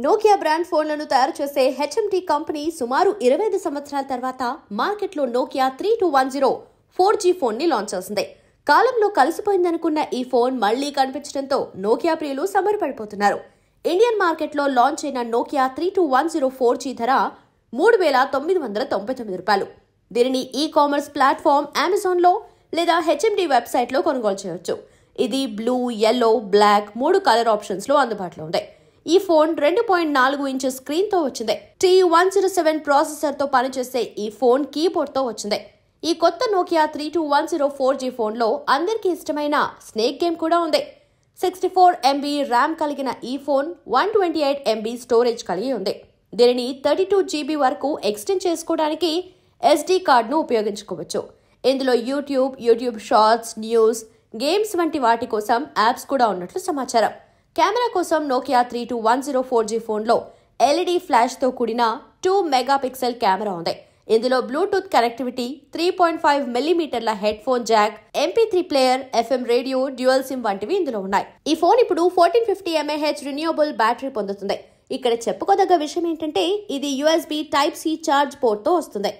Nokia brand ఫోన్లను తయారు చేసే హెచ్ఎంటీ కంపెనీ సుమారు 25 సంవత్సరాల తర్వాత మార్కెట్లో నోకియా 3210 4G ఫోన్ని లాంచ్ చేసింది. కాలంలో కలిసిపోయిందనుకున్న ఈ ఫోన్ మళ్లీ కనిపించడంతో నోకియా ప్రియులు సంబరపడిపోతున్నారు. ఇండియన్ మార్కెట్లో లాంచ్ అయిన నోకియా 3210 4G ధర $3,999. దీనిని ఈ-కామర్స్ ప్లాట్ఫామ్ అమెజాన్లో లేదా హెచ్ఎంటీ వెబ్సైట్లో కొనుగోలు చేయవచ్చు. ఇది బ్లూ, యెల్లో, బ్లాక్ 3 కలర్ ఆప్షన్స్లో అందుబాటులో ఉంది. ఈ ఫోన్ 2.4 ఇంచెస్ స్క్రీన్తో వచ్చింది. T107 ప్రాసెసర్తో పనిచేసే ఈ ఫోన్ కీబోర్డ్తో వచ్చింది. ఈ కొత్త నోకియా 3210 4G ఫోన్లో అందరికీ ఇష్టమైన స్నేక్ గేమ్ కూడా ఉంది. 64 MB ర్యామ్ కలిగిన ఈ ఫోన్ 128 MB స్టోరేజ్ కలిగి ఉంది. దీనిని 32 GB వరకు ఎక్స్టెండ్ చేసుకోవడానికి SD కార్డ్ను ఉపయోగించుకోవచ్చు. ఇందులో యూట్యూబ్ షార్ట్స్, న్యూస్, గేమ్స్ వంటి వాటి కోసం యాప్స్ కూడా ఉన్నట్లు సమాచారం. కెమెరా కోసం నోకియా 3210 4G ఫోన్లో LED ఫ్లాష్తో కూడిన 2 మెగాపిక్సెల్ కెమెరా ఉంది. ఇందులో బ్లూటూత్ కనెక్టివిటీ, 3.5 మిల్లీమీటర్ల head phone Jack, MP3 player, FM radio, dual SIM వంటివి ఇందులో ఉన్నాయి. ఈ ఫోన్ ఇప్పుడు 1450 mAh రిన్యూవబుల్ బ్యాటరీ పొందుతుంది. ఇక్కడ చెప్పుకోదగ్గ విషయం ఏంటంటే ఇది USB Type-C ఛార్జ్ పోర్ట్తో వస్తుంది.